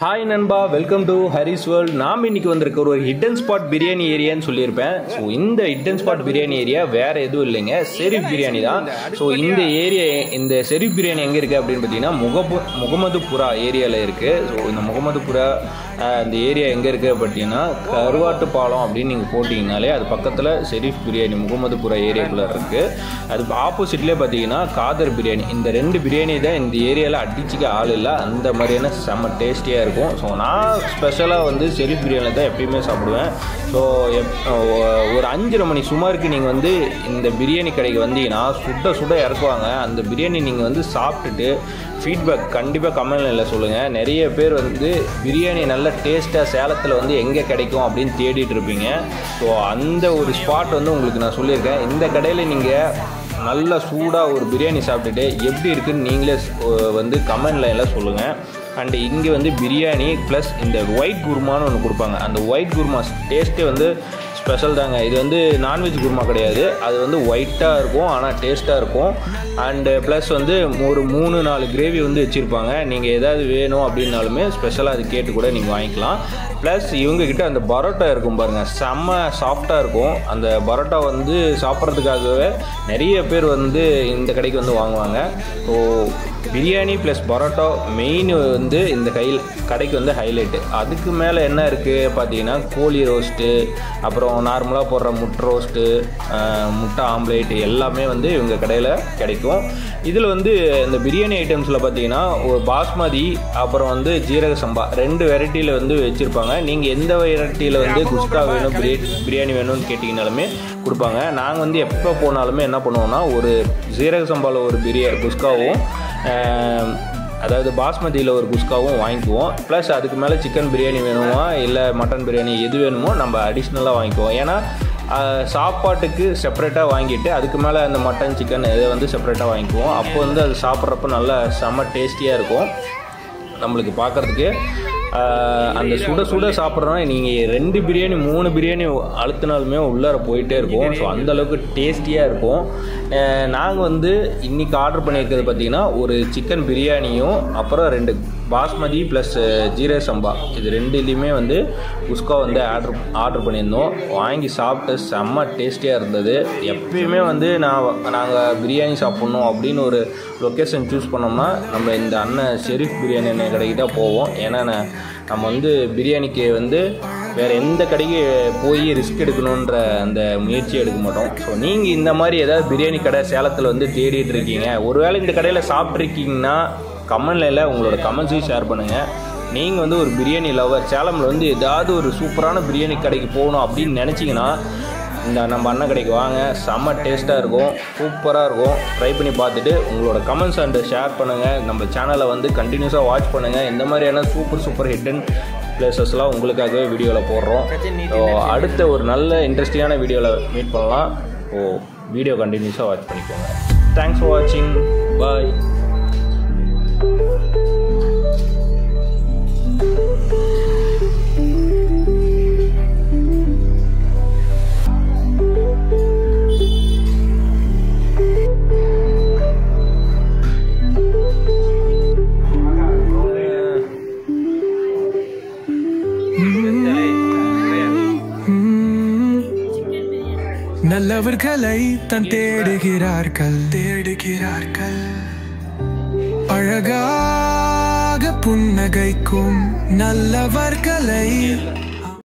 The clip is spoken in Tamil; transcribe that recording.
ஹாய் நண்பா, வெல்கம் டு ஹரிஸ் வேர்ல்ட். நாம் இன்னைக்கு வந்திருக்க ஒரு ஹிடன் ஸ்பாட் பிரியாணி ஏரியான்னு சொல்லியிருப்பேன். ஸோ இந்த ஹிடன் ஸ்பாட் பிரியாணி ஏரியா வேற எதுவும் இல்லைங்க, ஷெரீஃப் பிரியாணி தான். ஸோ இந்த ஏரியா, இந்த ஷெரீஃப் பிரியாணி எங்கே இருக்குது அப்படின்னு பார்த்தீங்கன்னா முகமதுபுரா ஏரியாவில் இருக்குது. ஸோ இந்த முகமதுபுரா இந்த ஏரியா எங்கே இருக்குது பார்த்தீங்கன்னா கருவாட்டு பாலம் அப்படின்னு நீங்கள் போட்டிங்கனாலே அது பக்கத்தில் ஷெரீஃப் பிரியாணி முகமதுபுரா ஏரியாக்குள்ளே இருக்குது. அது ஆப்போசிட்லேயே பார்த்தீங்கன்னா காதர் பிரியாணி. இந்த ரெண்டு பிரியாணி தான் இந்த ஏரியாவில் அடிச்சிக்க ஆள் இல்லை, அந்த மாதிரியான செம்ம டேஸ்டியாக இருக்கும். ஸோ நான் ஸ்பெஷலாக வந்து ஷெரீஃப் பிரியாணி தான் எப்பயுமே சாப்பிடுவேன். ஸோ ஒரு 5:30 மணி சுமாருக்கு நீங்கள் வந்து இந்த பிரியாணி கடைக்கு வந்தீங்கன்னா சுட இறக்குவாங்க. அந்த பிரியாணி நீங்கள் வந்து சாப்பிட்டுட்டு ஃபீட்பேக் கண்டிப்பாக கமெண்ட்ல சொல்லுங்கள். நிறைய பேர் வந்து பிரியாணி நல்ல டேஸ்ட்டாக சேலத்தில் வந்து எங்கே கிடைக்கும் அப்படின்னு தேடிட்டு இருப்பீங்க. ஸோ அந்த ஒரு ஸ்பாட் வந்து உங்களுக்கு நான் சொல்லியிருக்கேன். இந்த கடையில் நீங்கள் நல்லா சூடாக ஒரு பிரியாணி சாப்பிட்டுட்டு எப்படி இருக்குன்னு நீங்களே வந்து கமெண்ட்ல சொல்லுங்கள். அண்டு இங்கே வந்து பிரியாணி ப்ளஸ் இந்த ஒயிட் குருமான்னு ஒன்று கொடுப்பாங்க. அந்த ஒயிட் குருமா டேஸ்ட்டே வந்து ஸ்பெஷல் தாங்க. இது வந்து நான்வெஜ் குருமா கிடையாது, அது வந்து ஒயிட்டாக இருக்கும் ஆனால் டேஸ்ட்டாக இருக்கும். அண்டு ப்ளஸ் வந்து ஒரு 3-4 கிரேவி வந்து வச்சுருப்பாங்க. நீங்கள் எதாவது வேணும் அப்படின்னாலுமே ஸ்பெஷலாக அது கேட்டு கூட நீங்கள் வாங்கிக்கலாம். ப்ளஸ் இவங்கக்கிட்ட அந்த பரோட்டா இருக்கும் பாருங்கள், செம்ம சாஃப்டாக இருக்கும். அந்த பரோட்டா வந்து சாப்பிட்றதுக்காகவே நிறைய பேர் வந்து இந்த கடைக்கு வந்து வாங்குவாங்க. So biryani plus parotta main வந்து இந்த கடைக்கு வந்து ஹைலைட்டு. அதுக்கு மேலே என்ன இருக்குது பார்த்தீங்கன்னா கோழி ரோஸ்ட்டு, அப்புறம் நார்மலாக போடுற முட்டை ரோஸ்ட்டு, முட்டை ஆம்லேட் எல்லாமே வந்து இவங்க கடையில் கிடைக்கும். இதில் வந்து இந்த பிரியாணி ஐட்டம்ஸில் பார்த்தீங்கன்னா ஒரு பாஸ்மதி அப்புறம் வந்து ஜீரக சம்பா 2 வெரைட்டியில் வந்து வச்சுருப்பாங்க. நீங்கள் எந்த வெரைட்டியில் வந்து குஸ்கா வேணும் பிரியாணி வேணும்னு கேட்டிங்கனாலுமே கொடுப்பாங்க. நாங்கள் வந்து எப்போ போனாலுமே என்ன பண்ணுவோம்னா ஒரு ஜீரக சம்பாவில் ஒரு குஸ்காவும் அதாவது பாஸ்மதியில் ஒரு குஸ்காவும் வாங்கிக்குவோம். ப்ளஸ் அதுக்கு மேலே சிக்கன் பிரியாணி வேணுமா இல்லை மட்டன் பிரியாணி எது வேணுமோ நம்ம அடிஷ்னலாக வாங்கிக்குவோம். ஏன்னா சாப்பாட்டுக்கு செப்பரேட்டாக வாங்கிட்டு அதுக்கு மேலே அந்த மட்டன் சிக்கன் இதை வந்து செப்பரேட்டாக வாங்கிக்குவோம். அப்போ வந்து அது சாப்பிட்றப்ப நல்லா செம்ம டேஸ்டியாக இருக்கும் நம்மளுக்கு பார்க்குறதுக்கு. அந்த சுட சாப்பிட்றோன்னா நீங்கள் 2 பிரியாணி 3 பிரியாணி அழுத்தினாலுமே உள்ளார போயிட்டே இருக்கும். ஸோ அந்தளவுக்கு டேஸ்டியாக இருக்கும். நாங்கள் வந்து இன்றைக்கி ஆர்டர் பண்ணியிருக்கிறது பார்த்திங்கன்னா ஒரு சிக்கன் பிரியாணியும் அப்புறம் 2 பாஸ்மதி ப்ளஸ் ஜீரக சம்பா, இது 2லேயுமே வந்து குஸ்கா வந்து ஆர்டர் பண்ணியிருந்தோம். வாங்கி சாப்பிட்டு செம்ம டேஸ்டியாக இருந்தது. எப்பயுமே வந்து நாங்கள் பிரியாணி சாப்பிட்ணும் அப்படின்னு ஒரு லொக்கேஷன் சூஸ் பண்ணோம்னா நம்ம இந்த அண்ணன் ஷெரீஃப் பிரியாணி கடைக்கு தான் போவோம். ஏன்னா நம்ம வந்து பிரியாணிக்கு வந்து வேறு எந்த கடைக்கு போய் ரிஸ்க் எடுக்கணுன்ற அந்த முயற்சி எடுக்க மாட்டோம். ஸோ நீங்கள் இந்த மாதிரி ஏதாவது பிரியாணி கடை சேலத்தில் வந்து தேடிட்டு இருக்கீங்க, ஒருவேளை இந்த கடையில் சாப்பிட்ருக்கீங்கன்னா கமெண்ட்ல உங்களோட கமெண்ட்ஸையும் ஷேர் பண்ணுங்கள். நீங்கள் வந்து ஒரு பிரியாணி லவர், சேலமில் வந்து ஏதாவது ஒரு சூப்பரான பிரியாணி கடைக்கு போகணும் அப்படின்னு நினச்சிங்கன்னா இந்த நம்ம அண்ணன் கடைக்கு வாங்க. செம்ம டேஸ்ட்டாக இருக்கும், சூப்பராக இருக்கும். ட்ரை பண்ணி பார்த்துட்டு உங்களோட கமெண்ட்ஸ் அண்டு ஷேர் பண்ணுங்கள். நம்ம சேனலை வந்து கண்டினியூஸாக வாட்ச் பண்ணுங்கள். இந்த மாதிரியான சூப்பர் ஹிடன் பிளேசஸ்லாம் உங்களுக்காகவே வீடியோவில் போடுறோம். ஸோ அடுத்த ஒரு நல்ல இன்ட்ரெஸ்டிங்கான வீடியோவில் மீட் பண்ணலாம். ஸோ வீடியோ கண்டினியூஸாக வாட்ச் பண்ணிக்கோங்க. தேங்க்ஸ் ஃபார் வாட்சிங். பாய். நல்லவர்களை தான் தேடுகிறார்கள், அழகாக புன்னகைக்கும் நல்லவர்களை